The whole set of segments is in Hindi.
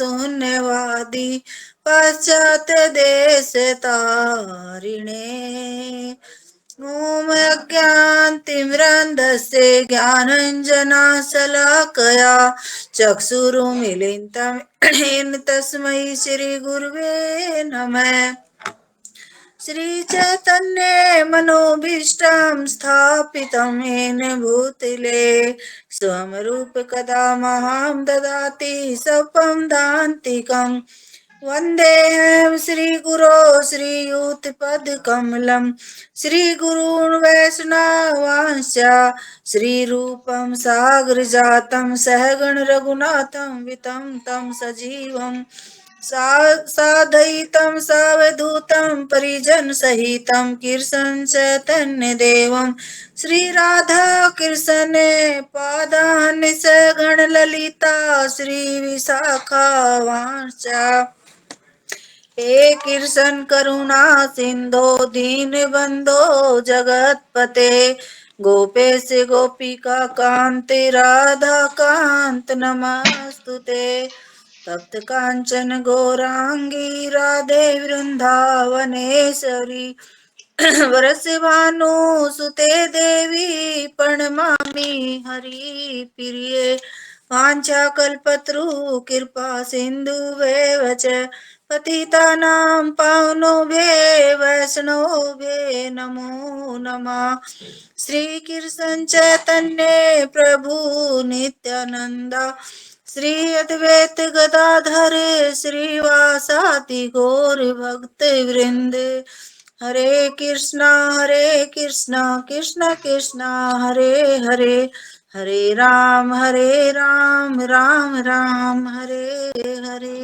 शून्यवादी पश्चात देश तारिणे। ॐ अज्ञानतिमिरान्धस्य ज्ञानाञ्जनशलाकया चक्षुरुन्मीलितं येन तस्मै श्रीगुरुवे नमः। श्रीचैतन्ये मनोभीष्टं स्थापितं येन भूतले स्वयं रूपकदा मह्यं ददाति स्वपं दान्तिकम्। वन्देऽहं श्रीगुरो श्रीयुतपदकमलं श्रीगुरून् वैष्णवांश्च श्रीरूपं सागरजातं सहगण रघुनाथं वितं तं सजीवं साद्वैतं सावधूतं परिजनसहितं कृष्णं चैतन्यदेवं श्रीराधा कृष्णे पादान् सगणललिता श्रीविशाखावांश्च। हे कृष्ण करुणा सिंधो दीनबंधो जगतपते गोपेश गोपिका कांते राधा कांत नमस्तुते। तप्त कांचन गौरांगी राधे वृंदावनेश्वरी वरसिभानुसुते देवी प्रणमामि हरिप्रिये। वाञ्छाकल्पतरु कृपा सिन्धुभ्येव च पतितानां पावनेभ्यो वैष्णवेभ्यो नमो नमः। श्रीकृष्ण चैतन्य प्रभु नित्यानंद श्री अद्वैत गदाधर श्रीवासादि गौर भक्त वृंद। हरे कृष्णा कृष्ण कृष्ण हरे हरे हरे राम राम राम हरे हरे।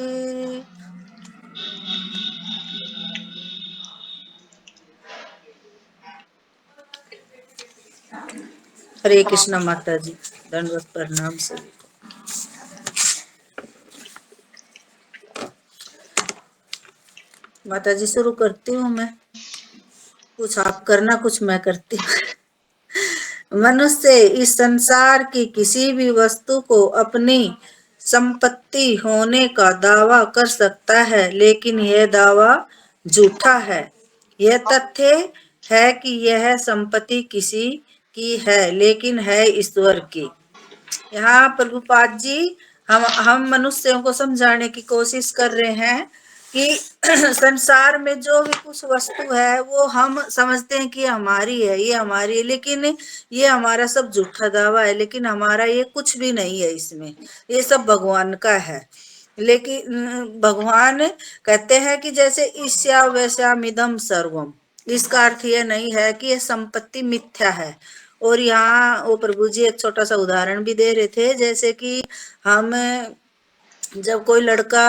हरे कृष्णा माता जी, दंडवत प्रणाम सभी। माता जी शुरू करती हूँ मैं, कुछ आप करना कुछ मैं करती हूँ। मनुष्य इस संसार की किसी भी वस्तु को अपनी संपत्ति होने का दावा कर सकता है, लेकिन यह दावा झूठा है। यह तथ्य है कि यह संपत्ति किसी की है, लेकिन है ईश्वर की। यहाँ प्रभुपाद जी हम मनुष्यों को समझाने की कोशिश कर रहे हैं कि संसार में जो भी कुछ वस्तु है वो हम समझते हैं कि हमारी है, ये हमारी है, लेकिन ये हमारा सब झूठा दावा है। लेकिन हमारा ये कुछ भी नहीं है, इसमें ये सब भगवान का है। लेकिन भगवान कहते हैं कि जैसे ईश्या वैश्यामिदं सर्वम, इसका अर्थ ये नहीं है कि ये संपत्ति मिथ्या है। और यहाँ वो प्रभु जी एक छोटा सा उदाहरण भी दे रहे थे, जैसे कि हम जब कोई लड़का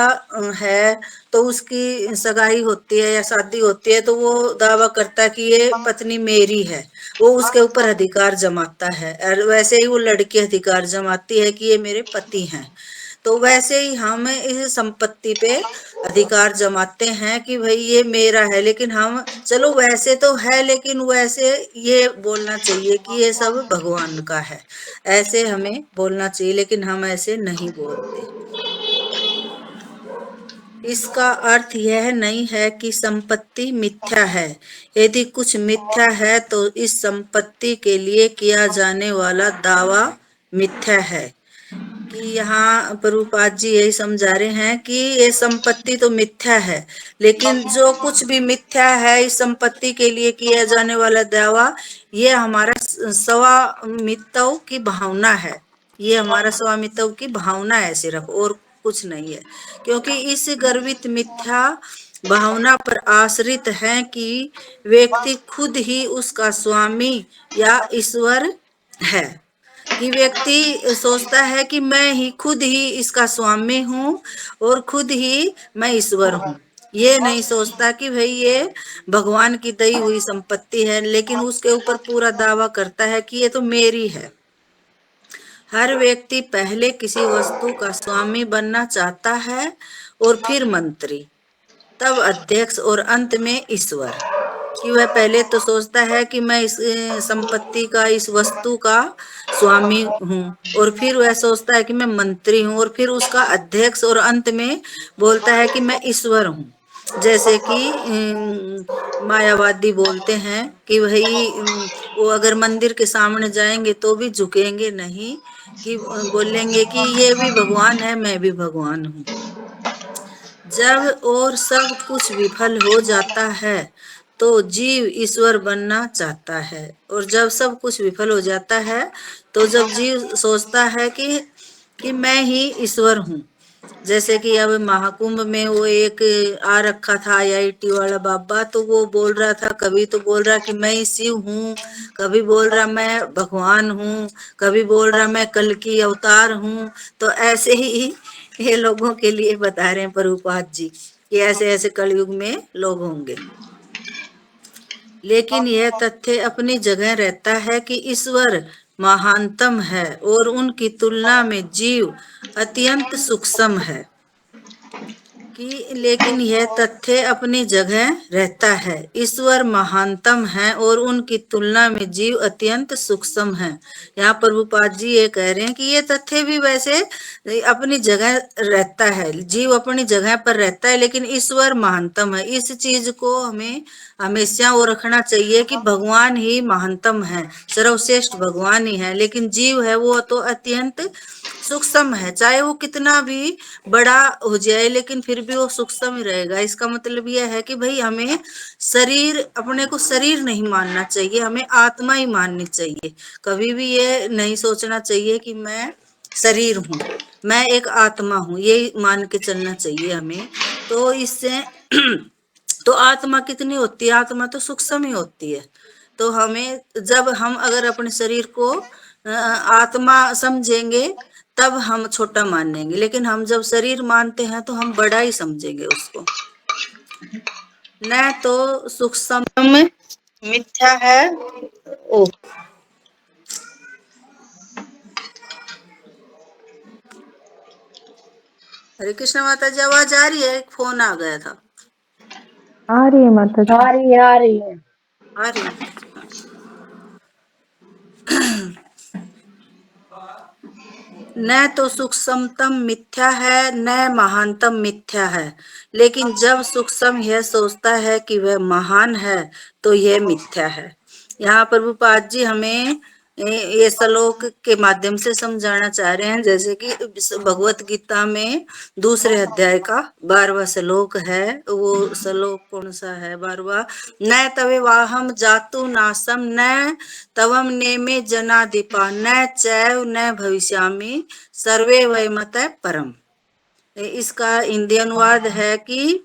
है तो उसकी सगाई होती है या शादी होती है तो वो दावा करता है कि ये पत्नी मेरी है, वो उसके ऊपर अधिकार जमाता है। और वैसे ही वो लड़की अधिकार जमाती है कि ये मेरे पति हैं। तो वैसे ही हम इस संपत्ति पे अधिकार जमाते हैं कि भाई ये मेरा है, लेकिन हम चलो वैसे तो है, लेकिन वैसे ये बोलना चाहिए कि ये सब भगवान का है, ऐसे हमें बोलना चाहिए, लेकिन हम ऐसे नहीं बोलते। इसका अर्थ यह नहीं है कि संपत्ति मिथ्या है। यदि कुछ मिथ्या है तो इस संपत्ति के लिए किया जाने वाला दावा मिथ्या है। कि यहाँ प्रभुपाद जी यही समझा रहे हैं कि ये संपत्ति तो मिथ्या है, लेकिन जो कुछ भी मिथ्या है इस संपत्ति के लिए किया जाने वाला दावा, ये हमारा स्वामित्व की भावना है। ये हमारा स्वामित्व की भावना है सिर्फ, और कुछ नहीं है। क्योंकि इस गर्वित मिथ्या भावना पर आश्रित है कि व्यक्ति खुद ही उसका स्वामी या ईश्वर है। कि व्यक्ति सोचता है कि मैं ही खुद ही इसका स्वामी हूँ और खुद ही मैं ईश्वर हूँ। ये नहीं सोचता कि भाई ये भगवान की दी हुई संपत्ति है, लेकिन उसके ऊपर पूरा दावा करता है कि ये तो मेरी है। हर व्यक्ति पहले किसी वस्तु का स्वामी बनना चाहता है और फिर मंत्री, तब अध्यक्ष और अंत में ईश्वर। कि वह पहले तो सोचता है कि मैं इस संपत्ति का, इस वस्तु का स्वामी हूँ, और फिर वह सोचता है कि मैं मंत्री हूँ, और फिर उसका अध्यक्ष, और अंत में बोलता है कि मैं ईश्वर हूँ। जैसे कि मायावादी बोलते हैं कि भाई वो अगर मंदिर के सामने जाएंगे तो भी झुकेंगे नहीं, कि बोलेंगे कि ये भी भगवान है, मैं भी भगवान हूँ। जब और सब कुछ विफल हो जाता है तो जीव ईश्वर बनना चाहता है, और जब सब कुछ विफल हो जाता है तो जब जीव सोचता है कि मैं ही ईश्वर हूँ। जैसे कि अब महाकुंभ में वो एक आ रखा था आईआईटी वाला बाबा, तो वो बोल रहा था, कभी तो बोल रहा कि मैं ही शिव हूँ, कभी बोल रहा मैं भगवान हूँ, कभी बोल रहा मैं कल की अवतार हूँ। तो ऐसे ही ये लोगों के लिए बता रहे हैं प्रभुपाद जी कि ऐसे ऐसे कलयुग में लोग होंगे। लेकिन यह तथ्य अपनी जगह रहता है कि ईश्वर महानतम है और उनकी तुलना में जीव अत्यंत सूक्ष्म है। कि लेकिन यह तथ्य अपनी जगह रहता है, ईश्वर महानतम है और उनकी तुलना में जीव अत्यंत सूक्ष्म है। यहाँ प्रभुपाद जी ये कह रहे हैं कि ये तथ्य भी वैसे अपनी जगह रहता है, जीव अपनी जगह पर रहता है, लेकिन ईश्वर महानतम है। इस चीज को हमें हमेशा वो रखना चाहिए कि भगवान ही महानतम है, सर्वश्रेष्ठ भगवान ही है, लेकिन जीव है वो तो अत्यंत सूक्ष्म है। चाहे वो कितना भी बड़ा हो जाए लेकिन फिर भी वो सूक्ष्म ही रहेगा। इसका मतलब यह है कि भाई हमें शरीर, अपने को शरीर नहीं मानना चाहिए, हमें आत्मा ही माननी चाहिए। कभी भी ये नहीं सोचना चाहिए कि मैं शरीर हूँ, मैं एक आत्मा हूँ, ये मान के चलना चाहिए हमें। तो इससे तो आत्मा कितनी होती है? आत्मा तो सूक्ष्म ही होती है। तो हमें, जब हम अगर अपने शरीर को आत्मा समझेंगे तब हम छोटा मानेंगे, लेकिन हम जब शरीर मानते हैं तो हम बड़ा ही समझेंगे उसको। न तो सूक्ष्म मिथ्या है। ओ, हरे कृष्ण माता जी, आवाज आ रही है? एक फोन आ गया था। आ रही है माता जी। आ रही है आ रही है। आ रही है। न तो सूक्ष्मतम मिथ्या है न महानतम मिथ्या है, लेकिन जब सूक्ष्म यह सोचता है कि वह महान है तो यह मिथ्या है। यहाँ प्रभुपाद जी हमें ये श्लोक के माध्यम से समझाना चाह रहे हैं। जैसे कि भगवत गीता में दूसरे अध्याय का 12वां श्लोक है। वो श्लोक कौन सा है? 12वां। न तवे वाहम जातु नासम न तवम नेमे जनाधिपा न चैव न भविष्यामि सर्वे वैमत परम। इसका हिंदी अनुवाद है कि,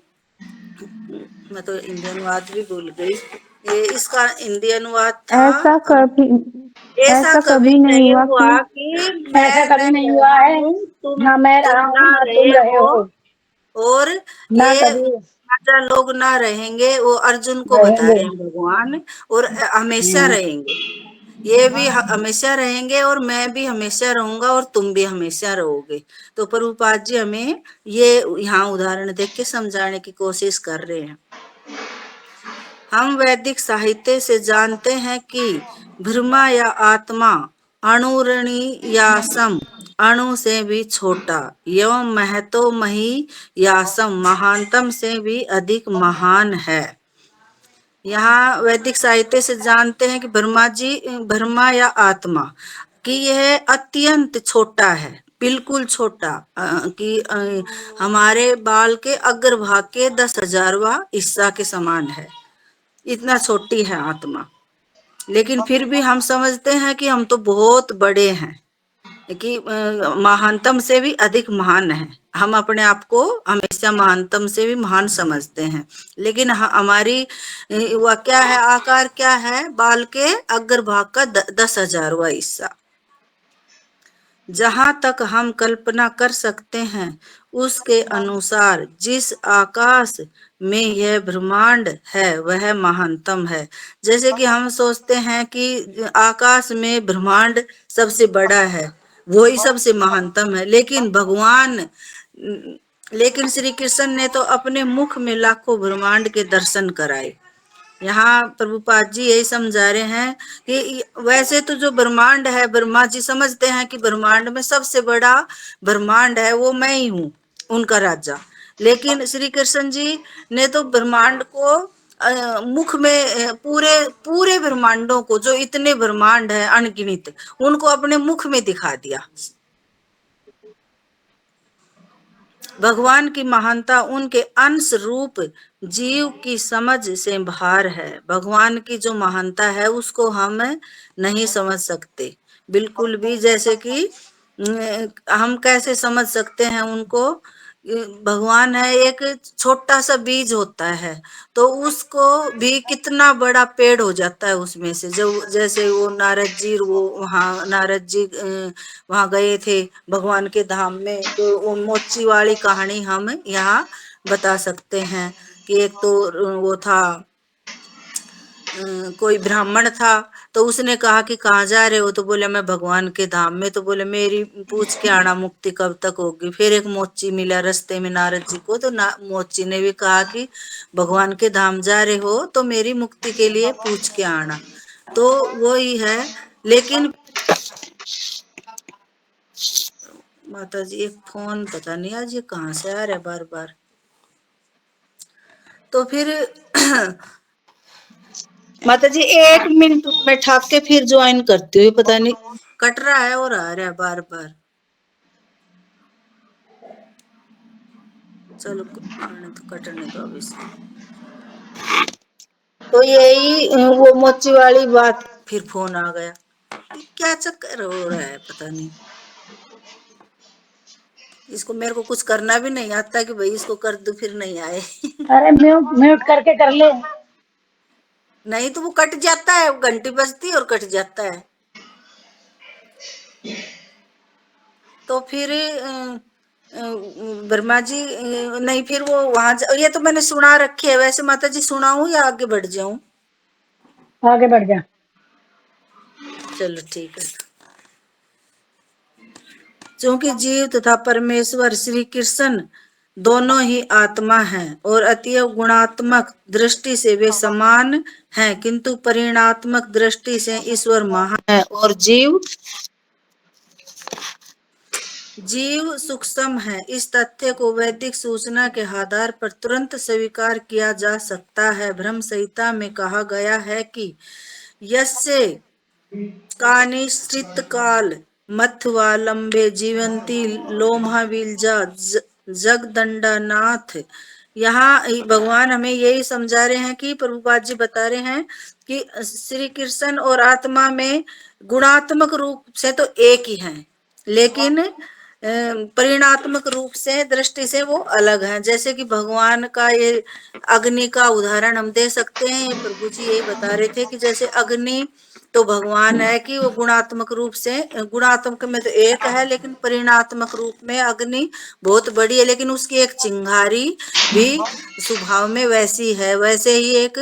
मैं तो हिंदी अनुवाद भी भूल गई। इसका हिंदी अनुवाद था, ऐसा कभी ऐसा कभी नहीं हुआ कि ऐसा मैं न कभी नहीं हुआ रहा है, हूँ, ना मैं तुम रहा ना हूँ ना रहे तुम रहे हो, हो, और ना ये कभी राजा लोग ना रहेंगे। वो अर्जुन को बता रहेंगे। रहे हैं भगवान, और हमेशा रहेंगे। ये भी हमेशा रहेंगे और मैं भी हमेशा रहूंगा और तुम भी हमेशा रहोगे। तो प्रभुपाद जी हमें ये यहाँ उदाहरण देख के समझाने की कोशिश कर रहे हैं। हम वैदिक साहित्य से जानते हैं कि ब्रह्मा या आत्मा अणुरणि या सम, अणु से भी छोटा, एवं महतो मही या सम, महानतम से भी अधिक महान है। यहाँ वैदिक साहित्य से जानते हैं कि ब्रह्मा या आत्मा कि यह अत्यंत छोटा है, बिल्कुल छोटा, कि हमारे बाल के अग्रभाग के 10,000वां हिस्सा के समान है। इतना छोटी है आत्मा, लेकिन फिर भी हम समझते हैं कि हम तो बहुत बड़े हैं, कि महानतम से भी अधिक महान है। हम अपने आप को हमेशा महानतम से भी महान समझते हैं, लेकिन हमारी वह क्या है, आकार क्या है? बाल के अग्रभाग का 10,000वां हिस्सा। जहां तक हम कल्पना कर सकते हैं उसके अनुसार जिस आकाश में यह ब्रह्मांड है वह महानतम है। जैसे कि हम सोचते हैं कि आकाश में ब्रह्मांड सबसे बड़ा है, वही सबसे महानतम है, लेकिन लेकिन श्री कृष्ण ने तो अपने मुख में लाखों ब्रह्मांड के दर्शन कराए। यहाँ प्रभुपाद जी यही समझा रहे हैं कि वैसे तो जो ब्रह्मांड है, ब्रह्मा जी समझते हैं कि ब्रह्मांड में सबसे बड़ा ब्रह्मांड है वो मैं ही हूँ, उनका राजा। लेकिन श्री कृष्ण जी ने तो ब्रह्मांड को मुख में पूरे पूरे ब्रह्मांडों को, जो इतने ब्रह्मांड है अनगिनत, उनको अपने मुख में दिखा दिया। भगवान की महानता उनके अंश रूप जीव की समझ से बाहर है। भगवान की जो महानता है उसको हम नहीं समझ सकते बिल्कुल भी। जैसे कि हम कैसे समझ सकते हैं उनको? भगवान है, एक छोटा सा बीज होता है तो उसको भी कितना बड़ा पेड़ हो जाता है उसमें से। जो जैसे वो नारद जी, वो वहाँ नारद जी वहां गए थे भगवान के धाम में, तो वो मोची वाली कहानी हम यहाँ बता सकते हैं कि एक तो वो था, कोई ब्राह्मण था, तो उसने कहा कि कहाँ जा रहे हो? तो बोले मैं भगवान के धाम में। तो बोले मेरी पूछ के आना, मुक्ति कब तक होगी? फिर एक मोची मिला रास्ते में नारद जी को, तो मोची ने भी कहा कि भगवान के धाम जा रहे हो तो मेरी मुक्ति के लिए पूछ के आना। तो वो ही है। लेकिन माता जी एक फोन पता नहीं आज ये कहाँ से आ रहा है बार बार। तो फिर माता जी 1 मिनट में ठाक के फिर ज्वाइन करती हूँ, पता नहीं कट रहा है और आ रहा है बार बार। चलो आने तो कटने दो अब इसको। तो यही वो मोची वाली बात, फिर फोन आ गया। क्या चक्कर हो रहा है पता नहीं। इसको मेरे को कुछ करना भी नहीं आता कि भाई इसको कर दो, फिर नहीं आए। अरे म्यूट म्यूट करके कर ले। नहीं तो वो कट जाता है, घंटी बजती है और कट जाता है। तो फिर वर्मा जी नहीं, फिर वो वहां ये तो मैंने सुना रखी है। वैसे माता जी सुनाऊं या आगे बढ़ जाऊं? आगे बढ़ जा। चलो ठीक है। क्योंकि जीव तथा परमेश्वर श्री कृष्ण दोनों ही आत्मा हैं और अतीव गुणात्मक दृष्टि से वे समान हैं, किंतु परिणात्मक दृष्टि से ईश्वर महान है और जीव सूक्ष्म है। इस तथ्य को वैदिक सूचना के आधार पर तुरंत स्वीकार किया जा सकता है। ब्रह्म संहिता में कहा गया है कि यस्य कानिश्चित काल मथवालंबे जीवंती लोमहाविलजा जगदंडानाथ। यहाँ भगवान हमें यही समझा रहे हैं कि प्रभुपाद जी बता रहे हैं कि श्री कृष्ण और आत्मा में गुणात्मक रूप से तो एक ही हैं, लेकिन परिणात्मक रूप से दृष्टि से वो अलग हैं। जैसे कि भगवान का ये अग्नि का उदाहरण हम दे सकते हैं। ये प्रभु जी यही बता रहे थे कि जैसे अग्नि तो भगवान है कि वो गुणात्मक रूप से, गुणात्मक में तो एक है, लेकिन परिणात्मक रूप में अग्नि बहुत बड़ी है, लेकिन उसकी एक चिंगारी भी स्वभाव में वैसी है। वैसे ही एक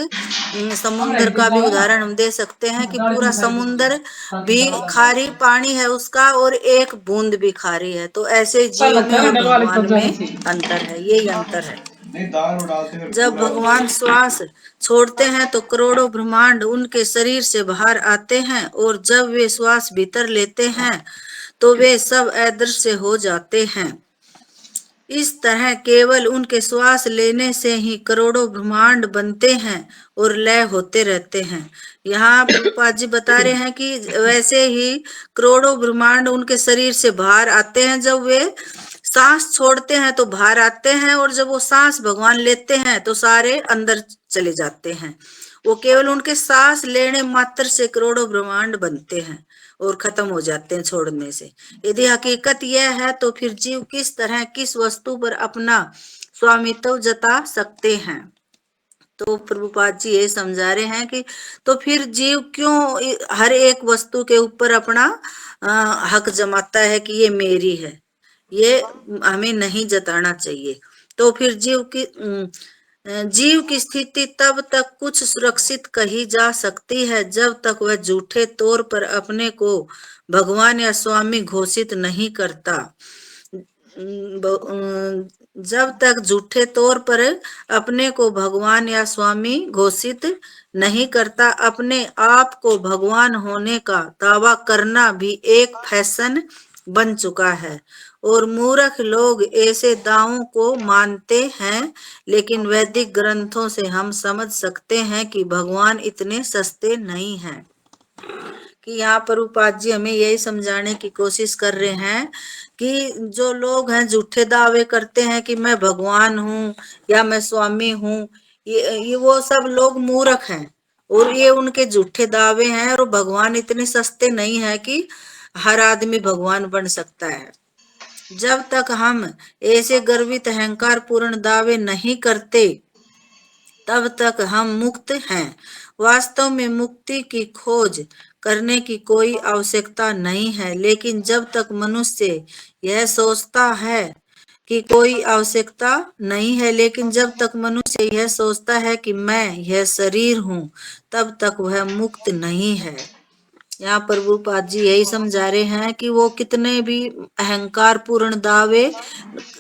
समुन्द्र का भी उदाहरण हम दे सकते हैं कि पूरा समुन्द्र भी खारी पानी है उसका और एक बूंद भी खारी है। तो ऐसे जीव में और भगवान में अंतर है, यही अंतर है। जब भगवान श्वास छोड़ते हैं तो करोड़ों ब्रह्मांड उनके शरीर से बाहर आते हैं, और जब वे श्वास भीतर लेते हैं तो वे सब अदृश्य हो जाते हैं। इस तरह केवल उनके श्वास लेने से ही करोड़ों ब्रह्मांड बनते हैं और लय होते रहते हैं। यहाँ प्रभुपाद जी बता रहे हैं कि वैसे ही करोड़ों ब्रह्मांड उनके शरीर से बाहर आते हैं। जब वे सांस छोड़ते हैं तो बाहर आते हैं, और जब वो सांस भगवान लेते हैं तो सारे अंदर चले जाते हैं। वो केवल उनके सांस लेने मात्र से करोड़ों ब्रह्मांड बनते हैं और खत्म हो जाते हैं छोड़ने से। यदि हकीकत यह है तो फिर जीव किस तरह किस वस्तु पर अपना स्वामित्व जता सकते हैं? तो प्रभुपाद जी ये समझा रहे हैं कि तो फिर जीव क्यों हर एक वस्तु के ऊपर अपना हक जमाता है कि ये मेरी है? ये हमें नहीं जताना चाहिए। तो फिर जीव की स्थिति तब तक कुछ सुरक्षित कही जा सकती है जब तक वह झूठे तौर पर अपने को भगवान या स्वामी घोषित नहीं करता। जब तक झूठे तौर पर अपने को भगवान या स्वामी घोषित नहीं करता, अपने आप को भगवान होने का दावा करना भी एक फैशन बन चुका है और मूर्ख लोग ऐसे दावों को मानते हैं। लेकिन वैदिक ग्रंथों से हम समझ सकते हैं कि भगवान इतने सस्ते नहीं हैं। कि यहाँ पर उपाध्याय जी हमें यही समझाने की कोशिश कर रहे हैं कि जो लोग हैं झूठे दावे करते हैं कि मैं भगवान हूँ या मैं स्वामी हूँ, ये वो सब लोग मूर्ख हैं और ये उनके झूठे दावे हैं। और भगवान इतने सस्ते नहीं है कि हर आदमी भगवान बन सकता है। जब तक हम ऐसे गर्वित अहंकार पूर्ण दावे नहीं करते, तब तक हम मुक्त हैं। वास्तव में मुक्ति की खोज करने की कोई आवश्यकता नहीं है, लेकिन जब तक मनुष्य यह सोचता है कि कोई आवश्यकता नहीं है, लेकिन जब तक मनुष्य यह सोचता है कि मैं यह शरीर हूँ, तब तक वह मुक्त नहीं है। यहाँ पर प्रभुपाद जी यही समझा रहे हैं कि वो कितने भी अहंकार पूर्ण दावे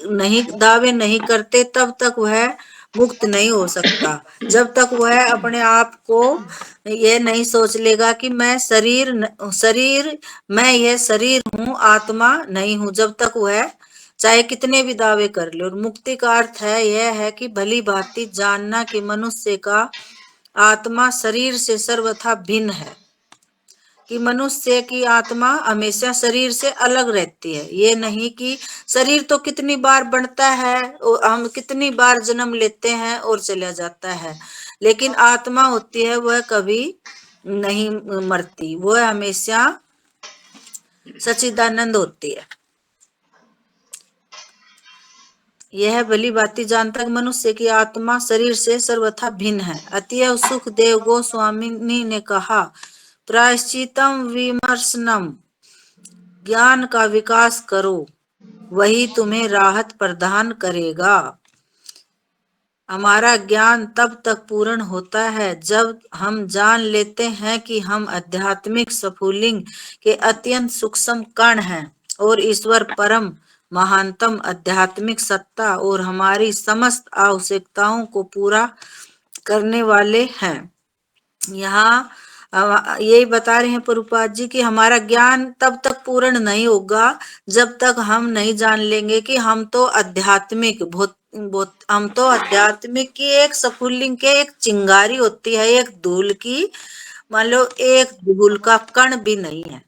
नहीं करते, तब तक वह मुक्त नहीं हो सकता। जब तक वह अपने आप को ये नहीं सोच लेगा कि मैं मैं यह शरीर हूँ, आत्मा नहीं हूँ, जब तक वह चाहे कितने भी दावे कर ले। और मुक्ति का अर्थ है यह है कि भली भांति जानना कि मनुष्य का आत्मा शरीर से सर्वथा भिन्न है, कि मनुष्य की आत्मा हमेशा शरीर से अलग रहती है। ये नहीं कि शरीर तो कितनी बार बनता है और हम कितनी बार जन्म लेते हैं और चला जाता है, लेकिन आत्मा होती है वह कभी नहीं मरती, वह हमेशा सच्चिदानंद होती है। यह भली भांति जानता मनुष्य की आत्मा शरीर से सर्वथा भिन्न है। अतएव सुखदेव गोस्वामी ने कहा, प्रायश्चितम विमर्शनम, ज्ञान का विकास करो, वही तुम्हें राहत प्रदान करेगा। हमारा ज्ञान तब तक पूर्ण होता है जब हम जान लेते हैं कि हम आध्यात्मिक स्फुलिंग के अत्यंत सूक्ष्म कण हैं और ईश्वर परम महानतम आध्यात्मिक सत्ता और हमारी समस्त आवश्यकताओं को पूरा करने वाले हैं। यहाँ यही बता रहे हैं प्रभुपाद जी कि हमारा ज्ञान तब तक पूर्ण नहीं होगा जब तक हम नहीं जान लेंगे कि हम तो आध्यात्मिक हम तो आध्यात्मिक की एक स्फुलिंग के एक चिंगारी होती है, एक धूल की, मान लो एक धूल का कण भी नहीं है।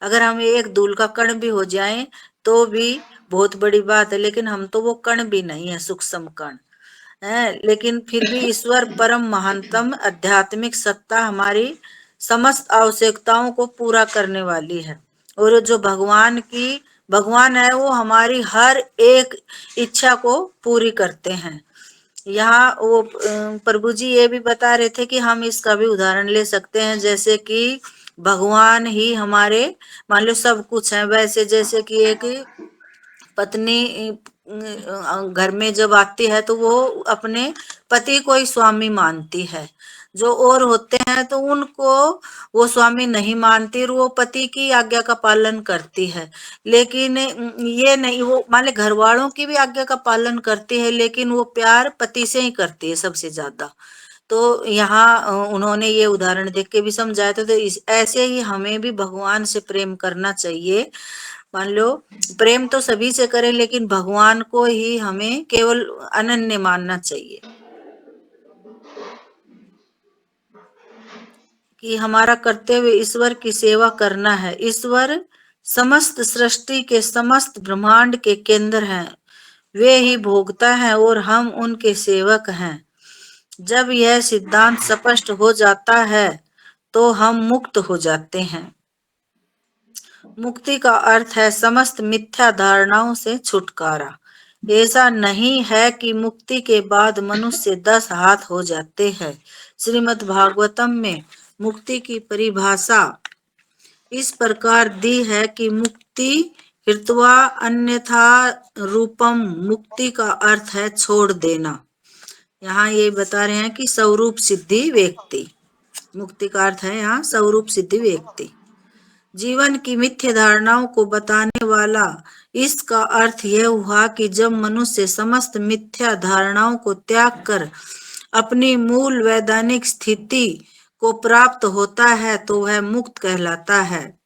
अगर हम एक धूल का कण भी हो जाएं तो भी बहुत बड़ी बात है, लेकिन हम तो वो कण भी नहीं है, सूक्ष्म कण है। लेकिन फिर भी ईश्वर परम महानतम आध्यात्मिक सत्ता हमारी समस्त आवश्यकताओं को पूरा करने वाली है। और जो भगवान है वो हमारी हर एक इच्छा को पूरी करते हैं। यहाँ वो प्रभु जी ये भी बता रहे थे कि हम इसका भी उदाहरण ले सकते हैं, जैसे कि भगवान ही हमारे मान लो सब कुछ है। वैसे जैसे कि एक पत्नी घर में जब आती है तो वो अपने पति को ही स्वामी मानती है। जो और होते हैं तो उनको वो स्वामी नहीं मानती और वो पति की आज्ञा का पालन करती है। लेकिन ये नहीं, वो मान घर वालों की भी आज्ञा का पालन करती है, लेकिन वो प्यार पति से ही करती है सबसे ज्यादा। तो यहाँ उन्होंने ये उदाहरण देख के भी समझाया था। तो ऐसे ही हमें भी भगवान से प्रेम करना चाहिए। मान लो प्रेम तो सभी से करें, लेकिन भगवान को ही हमें केवल अनन्य मानना चाहिए कि हमारा कर्तव्य ईश्वर की सेवा करना है। ईश्वर समस्त सृष्टि के समस्त ब्रह्मांड के केंद्र हैं, वे ही भोगता है और हम उनके सेवक हैं। जब यह सिद्धांत स्पष्ट हो जाता है तो हम मुक्त हो जाते हैं। मुक्ति का अर्थ है समस्त मिथ्या धारणाओं से छुटकारा। ऐसा नहीं है कि मुक्ति के बाद मनुष्य 10 हाथ हो जाते हैं। श्रीमद् भागवतम में मुक्ति की परिभाषा इस प्रकार दी है कि मुक्ति हित्वा अन्यथा रूपम, मुक्ति का अर्थ है छोड़ देना। यहाँ ये बता रहे हैं कि स्वरूप सिद्धि व्यक्ति, मुक्ति का अर्थ है यहाँ स्वरूप सिद्धि व्यक्ति। जीवन की मिथ्या धारणाओं को बताने वाला इसका अर्थ यह हुआ कि जब मनुष्य समस्त मिथ्या धारणाओं को त्याग कर अपनी मूल वैधानिक स्थिति को प्राप्त होता है तो वह मुक्त कहलाता है।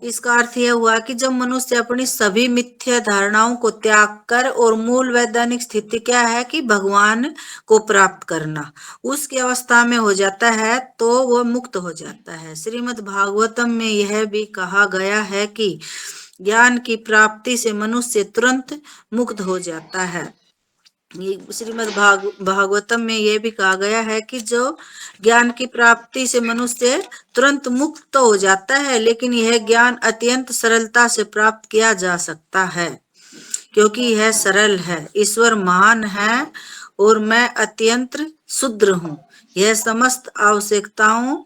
इसका अर्थ यह हुआ कि जब मनुष्य अपनी सभी मिथ्या धारणाओं को त्याग कर, और मूल वैधानिक स्थिति क्या है कि भगवान को प्राप्त करना, उसकी अवस्था में हो जाता है तो वह मुक्त हो जाता है। श्रीमद् भागवतम में यह भी कहा गया है कि ज्ञान की प्राप्ति से मनुष्य तुरंत मुक्त हो जाता है। श्रीमद् भागवतम में यह भी कहा गया है कि जो ज्ञान की प्राप्ति से मनुष्य तुरंत मुक्त तो हो जाता है, लेकिन यह ज्ञान अत्यंत सरलता से प्राप्त किया जा सकता है क्योंकि यह सरल है। ईश्वर महान है और मैं अत्यंत क्षुद्र हूँ। यह समस्त आवश्यकताओं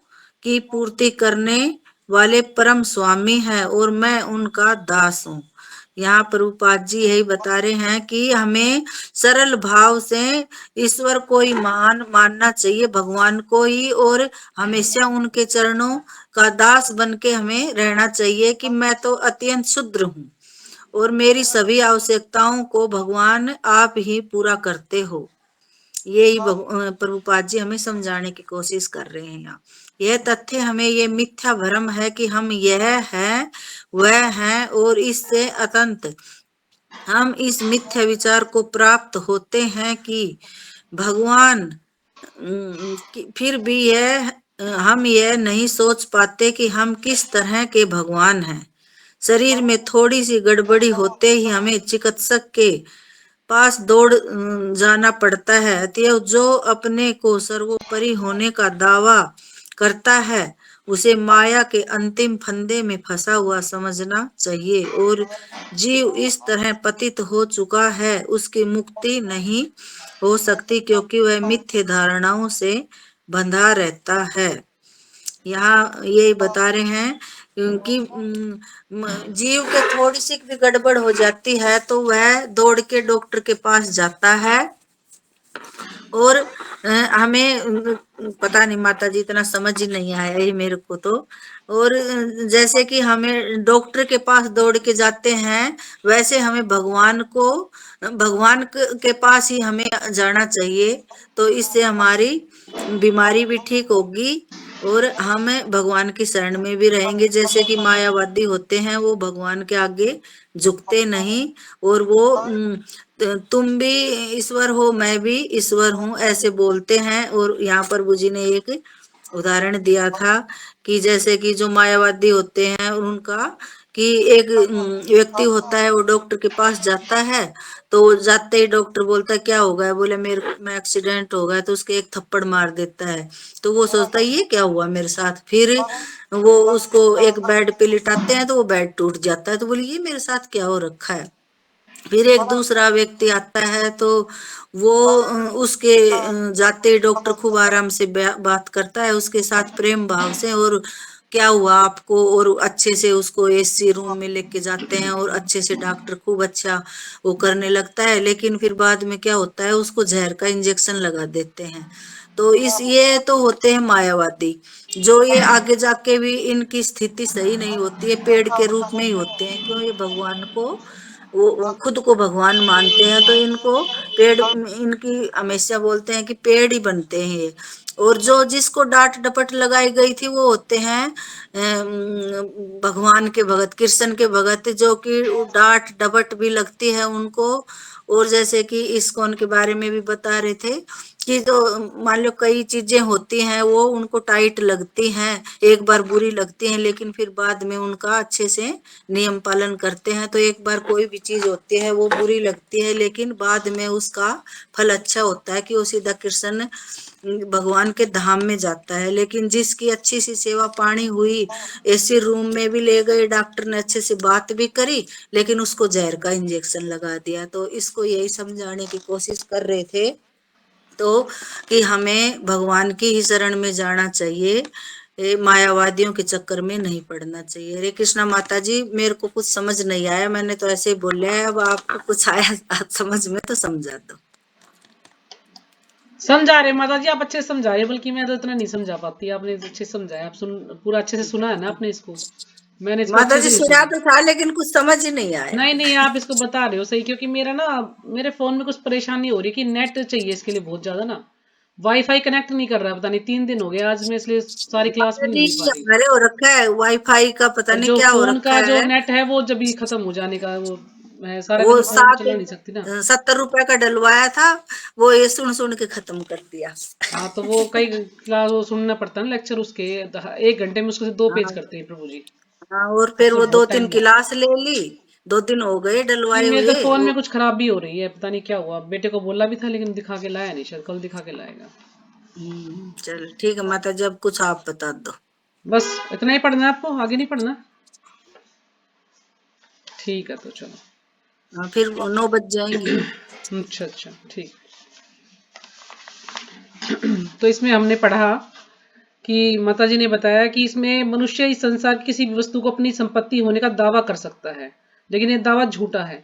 की पूर्ति करने वाले परम स्वामी है और मैं उनका दास हूँ। यहाँ प्रभुपाद जी यही बता रहे हैं कि हमें सरल भाव से ईश्वर को ही महान मानना चाहिए, भगवान को ही, और हमेशा उनके चरणों का दास बन के हमें रहना चाहिए कि मैं तो अत्यंत क्षुद्र हूँ और मेरी सभी आवश्यकताओं को भगवान आप ही पूरा करते हो। यही प्रभुपाद जी हमें समझाने की कोशिश कर रहे हैं। यहाँ यह तथ्य हमें ये मिथ्या भ्रम है कि हम यह है वह है, और इससे अत्यंत हम इस मिथ्या विचार को प्राप्त होते हैं कि भगवान, फिर भी यह हम यह नहीं सोच पाते कि हम किस तरह के भगवान हैं। शरीर में थोड़ी सी गड़बड़ी होते ही हमें चिकित्सक के पास दौड़ जाना पड़ता है। अतएव जो अपने को सर्वोपरि होने का दावा करता है उसे माया के अंतिम फंदे में फंसा हुआ समझना चाहिए, और जीव इस तरह पतित हो चुका है उसकी मुक्ति नहीं हो सकती क्योंकि वह मिथ्य धारणाओं से बंधा रहता है। यहाँ ये बता रहे हैं क्योंकि जीव के थोड़ी सी भी गड़बड़ हो जाती है तो वह दौड़ के डॉक्टर के पास जाता है, और हमें पता नहीं माता जी इतना समझ ही नहीं आया ये मेरे को तो। और जैसे कि हमें डॉक्टर के पास दौड़ के जाते हैं वैसे हमें भगवान के पास ही हमें जाना चाहिए, तो इससे हमारी बीमारी भी ठीक होगी और हम भगवान की शरण में भी रहेंगे। जैसे कि मायावादी होते हैं वो भगवान के आगे झुकते नहीं, और वो तुम भी ईश्वर हो मैं भी ईश्वर हूँ ऐसे बोलते हैं। और यहाँ पर गुरुजी ने एक उदाहरण दिया था कि जैसे कि जो मायावादी होते हैं उनका कि एक व्यक्ति होता है वो डॉक्टर के पास जाता है, तो जाते ही डॉक्टर बोलता है क्या हो गया, बोले मैं एक्सीडेंट हो गया, तो उसके एक थप्पड़ मार देता है। तो वो सोचता है ये क्या हुआ मेरे साथ, फिर वो उसको एक बेड पे लिटाते हैं तो वो बेड टूट जाता है, तो बोले ये मेरे साथ क्या हो रखा है। फिर एक दूसरा व्यक्ति आता है तो वो उसके जाते ही डॉक्टर खूब आराम से बात करता है उसके साथ प्रेम भाव से, और क्या हुआ आपको, और अच्छे से उसको एसी रूम में लेके जाते हैं और अच्छे से डॉक्टर खूब अच्छा वो करने लगता है। लेकिन फिर बाद में क्या होता है उसको जहर का इंजेक्शन लगा देते हैं। तो ये तो होते हैं मायावादी, जो ये आगे जाके भी इनकी स्थिति सही नहीं होती है, पेड़ के रूप में ही होते हैं। क्यों, ये भगवान को वो खुद को भगवान मानते हैं तो इनको पेड़, इनकी हमेशा बोलते हैं कि पेड़ ही बनते हैं ये। और जो जिसको डांट डपट लगाई गई थी वो होते हैं भगवान के भगत, कृष्ण के भगत, जो कि डांट डपट भी लगती है उनको। और जैसे कि इस्कॉन के बारे में भी बता रहे थे कि जो मान लो कई चीजें होती हैं वो उनको टाइट लगती हैं, एक बार बुरी लगती हैं, लेकिन फिर बाद में उनका अच्छे से नियम पालन करते हैं। तो एक बार कोई भी चीज होती है वो बुरी लगती है लेकिन बाद में उसका फल अच्छा होता है कि वो सीधा कृष्ण भगवान के धाम में जाता है। लेकिन जिसकी अच्छी सी सेवा पानी हुई, एसी रूम में भी ले गए, डॉक्टर ने अच्छे से बात भी करी, लेकिन उसको जहर का इंजेक्शन लगा दिया। तो इसको यही समझाने की कोशिश कर रहे थे तो कि हमें भगवान की ही शरण में जाना चाहिए, मायावादियों के चक्कर में नहीं पड़ना चाहिए। हरे कृष्णा माता जी, मेरे को कुछ समझ नहीं आया, मैंने तो ऐसे ही बोला है, अब आपको कुछ आया समझ में तो समझा दो। समझा रहे माता जी, आप अच्छे समझा रहे, बल्कि मैं तो इतना नहीं समझा पाती, आपने अच्छे समझाया, आप पूरा अच्छे से सुना है ना आपने इसको, मैंने इसको माता अच्छे जी से सुना तो था लेकिन कुछ समझ ही नहीं आया। नहीं नहीं, आप इसको बता रहे हो सही, क्योंकि मेरा ना मेरे फोन में कुछ परेशानी हो रही है कि नेट चाहिए इसके लिए बहुत ज्यादा ना, वाईफाई कनेक्ट नहीं कर रहा, पता नहीं 3 दिन हो गए आज में, इसलिए सारी क्लास भी माता नहीं जी मिल पा रही। हमारे हो रखा है वाईफाई का, पता और नहीं जो क्या हो फोन रखा का जो है। नेट है वो जब भी खत्म हो जाने का, वो मैं सारा वो दिन फोन सात चला नहीं सकती ना। 70 रुपए का डलवाया था, वो ये सुन सुन के खत्म कर दिया। हाँ तो वो कई क्लास वो सुनना पड़ता है ना लेक्चर उसके, 1 घंटे में उसको से 2 पेज हाँ, करते हैं प्रभु जी, हाँ, और फिर उसमें वो बहुत 2-3 टाइम लगता है। क्लास ले ली, 2 दिन हो गए नहीं डलवाए मेरे तो हुए फोन वो। में कुछ खराबी हो रही है, पता नहीं क्या हुआ, बेटे को बोला भी था लेकिन दिखा के लाया नहीं, शायद कल दिखा के लाएगा। चलो ठीक है माता, जब कुछ आप बता दो। बस इतना ही पढ़ना है आपको, आगे नहीं पढ़ना? ठीक है तो चलो। हाँ, फिर 9 बज जाएंगी। अच्छा अच्छा ठीक। तो इसमें हमने पढ़ा कि माता जी ने बताया कि इसमें मनुष्य इस संसार की किसी भी वस्तु को अपनी संपत्ति होने का दावा कर सकता है, लेकिन ये दावा झूठा है।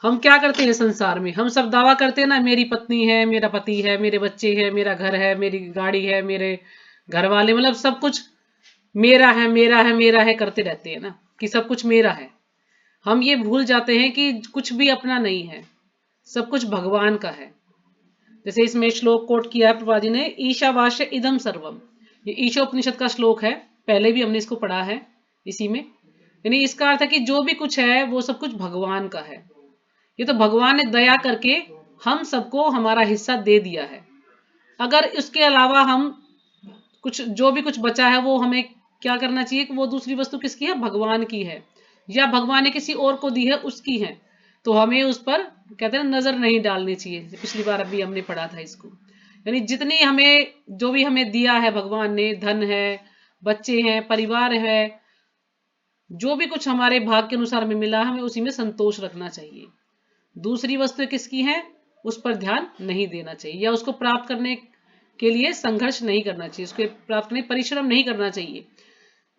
हम क्या करते हैं संसार में, हम सब दावा करते हैं ना, मेरी पत्नी है, मेरा पति है, मेरे बच्चे हैं, मेरा घर है, मेरी गाड़ी है, मेरे घर वाले, मतलब सब कुछ मेरा है मेरा है मेरा है करते रहते हैं ना, कि सब कुछ मेरा है। हम ये भूल जाते हैं कि कुछ भी अपना नहीं है, सब कुछ भगवान का है। जैसे इसमें श्लोक कोट किया है प्रभा जी ने, ईशावास्य इदम सर्वम, ये ईशोपनिषद का श्लोक है, पहले भी हमने इसको पढ़ा है इसी में। यानी इसका अर्थ है कि जो भी कुछ है वो सब कुछ भगवान का है। ये तो भगवान ने दया करके हम सबको हमारा हिस्सा दे दिया है। अगर इसके अलावा हम कुछ जो भी कुछ बचा है वो हमें क्या करना चाहिए कि वो दूसरी वस्तु किसकी है, भगवान की है, या भगवान ने किसी और को दी है उसकी है, तो हमें उस पर कहते हैं नजर नहीं डालनी चाहिए। पिछली बार अभी हमने पढ़ा था इसको। यानी जितनी हमें जो भी हमें दिया है भगवान ने, धन है, बच्चे हैं, परिवार है, जो भी कुछ हमारे भाग के अनुसार हमें मिला, हमें उसी में संतोष रखना चाहिए। दूसरी वस्तु किसकी है उस पर ध्यान नहीं देना चाहिए, या उसको प्राप्त करने के लिए संघर्ष नहीं करना चाहिए, उसके प्राप्त करने परिश्रम नहीं करना चाहिए।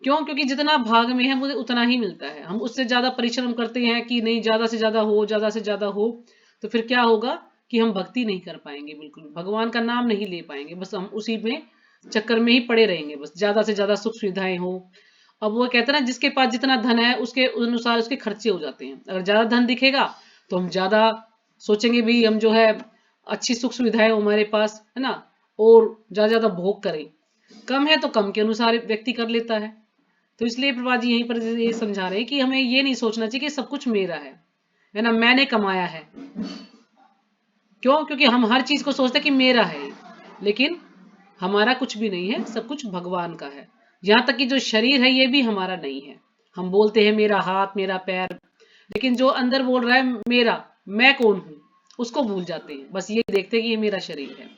क्यों? क्योंकि जितना भाग में है मुझे उतना ही मिलता है। हम उससे ज्यादा परिश्रम करते हैं कि नहीं ज्यादा से ज्यादा हो, ज्यादा से ज्यादा हो, तो फिर क्या होगा कि हम भक्ति नहीं कर पाएंगे, बिल्कुल भगवान का नाम नहीं ले पाएंगे, बस हम उसी में चक्कर में ही पड़े रहेंगे, बस ज्यादा से ज्यादा सुख सुविधाएं हो। अब वो कहते हैं ना, जिसके पास जितना धन है उसके अनुसार उसके खर्चे हो जाते हैं। अगर ज्यादा धन दिखेगा तो हम ज्यादा सोचेंगे भी हम जो है अच्छी सुख सुविधाएं हमारे पास है ना, और ज्यादा ज्यादा भोग करें। कम है तो कम के अनुसार व्यक्ति कर लेता है। तो इसलिए प्रभा जी यहीं पर ये समझा रहे हैं कि हमें ये नहीं सोचना चाहिए कि सब कुछ मेरा है ना, मैंने कमाया है। क्यों? क्योंकि हम हर चीज को सोचते हैं कि मेरा है, लेकिन हमारा कुछ भी नहीं है, सब कुछ भगवान का है। यहां तक कि जो शरीर है ये भी हमारा नहीं है। हम बोलते हैं मेरा हाथ मेरा पैर, लेकिन जो अंदर बोल रहा है मेरा, मैं कौन हूं, उसको भूल जाते हैं। बस ये देखते हैं कि ये मेरा शरीर है,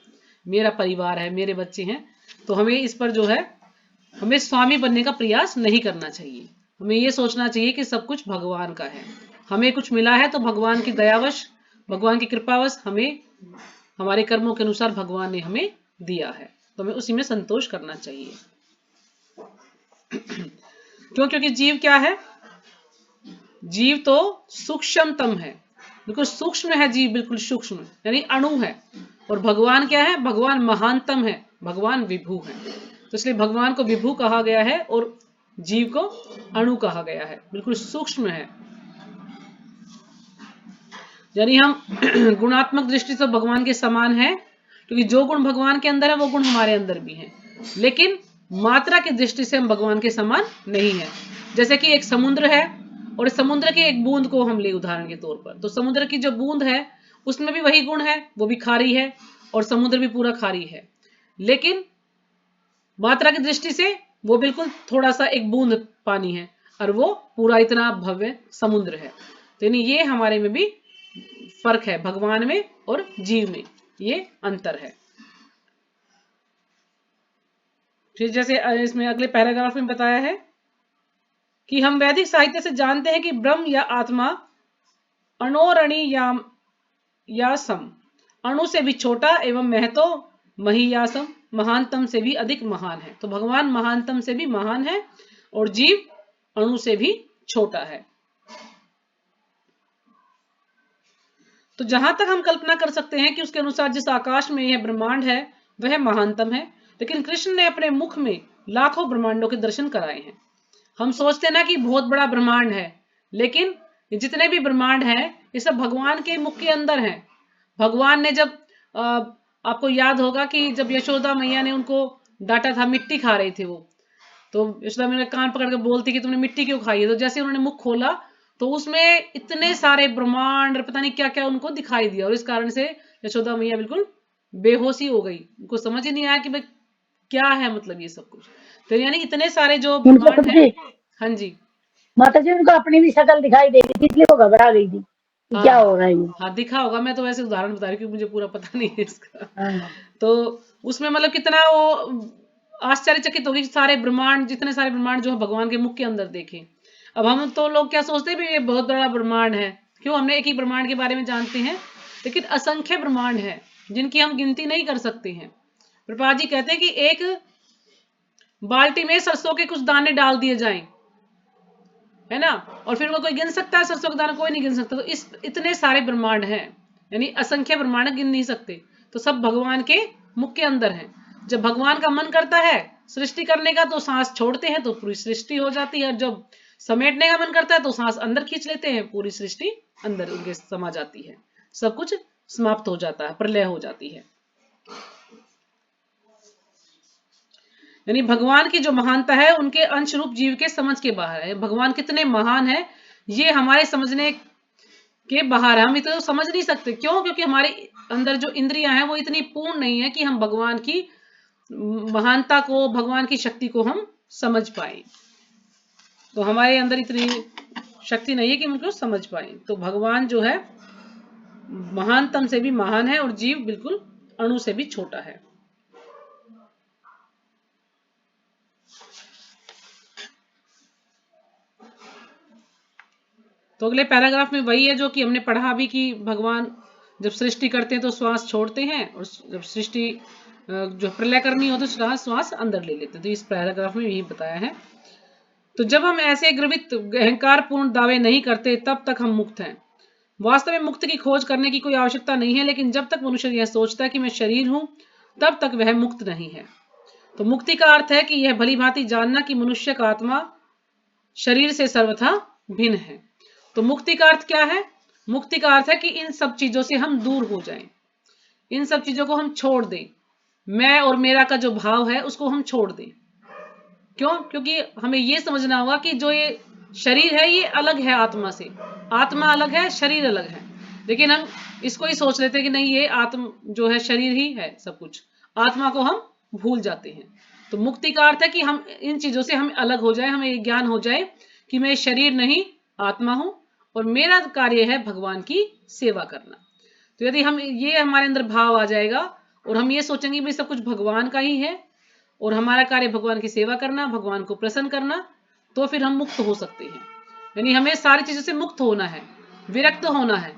मेरा परिवार है, मेरे बच्चे हैं। तो हमें इस पर जो है हमें स्वामी बनने का प्रयास नहीं करना चाहिए। हमें ये सोचना चाहिए कि सब कुछ भगवान का है। हमें कुछ मिला है तो भगवान की दयावश, भगवान की कृपावश हमें हमारे कर्मों के अनुसार भगवान ने हमें दिया है, तो हमें उसी में संतोष करना चाहिए। क्यों? क्योंकि जीव क्या है, जीव तो सूक्ष्मतम है, बिल्कुल सूक्ष्म है जीव, बिल्कुल सूक्ष्म यानी अणु है। और भगवान क्या है, भगवान महानतम है, भगवान विभू है। तो इसलिए भगवान को विभू कहा गया है और जीव को अणु कहा गया है, बिल्कुल सूक्ष्म है। यानी हम गुणात्मक दृष्टि से भगवान के समान है, क्योंकि जो गुण भगवान के अंदर है वो गुण हमारे अंदर भी है, लेकिन मात्रा की दृष्टि से हम भगवान के समान नहीं है। जैसे कि एक समुद्र है और समुद्र की एक बूंद को हम ले उदाहरण के तौर पर, तो समुद्र की जो बूंद है उसमें भी वही गुण है, वो भी खारी है और समुद्र भी पूरा खारी है, लेकिन मात्रा की दृष्टि से वो बिल्कुल थोड़ा सा एक बूंद पानी है और वो पूरा इतना भव्य समुद्र है। तो यानी ये हमारे में भी फर्क है, भगवान में और जीव में ये अंतर है। फिर जैसे इसमें अगले पैराग्राफ में बताया है कि हम वैदिक साहित्य से जानते हैं कि ब्रह्म या आत्मा अणोरणि या सम, अणु से भी छोटा एवं महतो महियासम, महानतम से भी अधिक महान है। तो भगवान महानतम से भी महान है और जीव अणु से भी छोटा है। तो जहां तक हम कल्पना कर सकते हैं कि उसके अनुसार जिस आकाश में यह ब्रह्मांड है वह महानतम है, लेकिन कृष्ण ने अपने मुख में लाखों ब्रह्मांडों के दर्शन कराए हैं। हम सोचते हैं ना कि बहुत बड़ा ब्रह्मांड है, लेकिन ये जितने भी ब्रह्मांड है ये सब भगवान के मुख के अंदर है। भगवान ने जब आपको याद होगा कि जब यशोदा मैया ने उनको डांटा था, मिट्टी खा रहे थे वो, तो यशोदा मैया कान पकड़ के बोलती कि तुमने मिट्टी क्यों खाई है। तो जैसे उन्होंने मुख खोला तो उसमें इतने सारे ब्रह्मांड पता नहीं क्या क्या उनको दिखाई दिया, और इस कारण से यशोदा मैया बिल्कुल बेहोशी हो गई। उनको समझ ही नहीं आया कि भाई क्या है मतलब ये सब कुछ। तो यानी इतने सारे जो उनको ब्रह्मांड खुद है। की हाँ जी। माता जी, उनको अपनी भी शक्ल दिखाई दे रही थी, इसलिए वो घबरा गई थी कि क्या हाँ हो रहा है ये। हाँ, दिखा होगा, मैं तो वैसे उदाहरण बता रही हूँ क्योंकि मुझे पूरा पता नहीं है इसका। हाँ। तो उसमें मतलब कितना वो आश्चर्यचकित होगी कि सारे ब्रह्मांड, जितने सारे ब्रह्मांड जो है भगवान के मुख के अंदर देखे। अब हम तो लोग क्या सोचते हैं भी ये बहुत बड़ा ब्रह्मांड है, क्यों, हमने एक ही ब्रह्मांड के बारे में जानते हैं, लेकिन असंख्य ब्रह्मांड है जिनकी हम गिनती नहीं कर सकते हैं। प्रभुपाद जी कहते हैं कि एक बाल्टी में सरसों के कुछ दाने डाल दिए जाएं, है ना, और फिर वो कोई गिन सकता है सरसों का दाना? कोई नहीं गिन सकता। तो इस इतने सारे ब्रह्मांड हैं, यानी असंख्य ब्रह्मांड गिन नहीं सकते। तो सब भगवान के मुख के अंदर है। जब भगवान का मन करता है सृष्टि करने का तो सांस छोड़ते हैं तो पूरी सृष्टि हो जाती है, और जब समेटने का मन करता है तो सांस अंदर खींच लेते हैं, पूरी सृष्टि अंदर उनके समा जाती है, सब कुछ समाप्त हो जाता है, प्रलय हो जाती है। यानी भगवान की जो महानता है उनके अंश रूप जीव के समझ के बाहर है। भगवान कितने महान है ये हमारे समझने के बाहर है, हम इतना तो समझ नहीं सकते। क्यों? क्योंकि हमारे अंदर जो इंद्रियां हैं वो इतनी पूर्ण नहीं है कि हम भगवान की महानता को, भगवान की शक्ति को हम समझ पाए। तो हमारे अंदर इतनी शक्ति नहीं है कि हम उनको समझ पाए। तो भगवान जो है महानतम से भी महान है और जीव बिल्कुल अणु से भी छोटा है। तो अगले पैराग्राफ में वही है जो कि हमने पढ़ा अभी कि भगवान जब सृष्टि करते हैं तो श्वास छोड़ते हैं, और जब सृष्टि जो प्रलय करनी हो तो श्वास अंदर ले लेते हैं। तो इस पैराग्राफ में यही बताया है। तो जब हम ऐसे गर्वित अहंकार पूर्ण दावे नहीं करते तब तक हम मुक्त हैं। वास्तव में मुक्त की खोज करने की कोई आवश्यकता नहीं है, लेकिन जब तक मनुष्य यह सोचता है कि मैं शरीर हूं तब तक वह मुक्त नहीं है। तो मुक्ति का अर्थ है कि यह भली भांति जानना कि मनुष्य का आत्मा शरीर से सर्वथा भिन्न है। तो मुक्ति का अर्थ क्या है? मुक्ति का अर्थ है कि इन सब चीजों से हम दूर हो जाएं, इन सब चीजों को हम छोड़ दें, मैं और मेरा का जो भाव है उसको हम छोड़ दें। क्यों? क्योंकि हमें ये समझना होगा कि जो ये शरीर है ये अलग है आत्मा से, आत्मा अलग है, शरीर अलग है। लेकिन हम इसको ही सोच लेते हैं कि नहीं ये आत्मा जो है शरीर ही है सब कुछ, आत्मा को हम भूल जाते हैं। तो मुक्ति का अर्थ है कि हम इन चीजों से हम अलग हो जाए, हमें ज्ञान हो जाए कि मैं शरीर नहीं आत्मा हूं और मेरा कार्य है भगवान की सेवा करना। तो यदि हम ये हमारे अंदर भाव आ जाएगा और हम ये सोचेंगे भाई सब कुछ भगवान का ही है और हमारा कार्य भगवान की सेवा करना, भगवान को प्रसन्न करना, तो फिर हम मुक्त हो सकते हैं। यानी हमें सारी चीजों से मुक्त होना है, विरक्त होना है।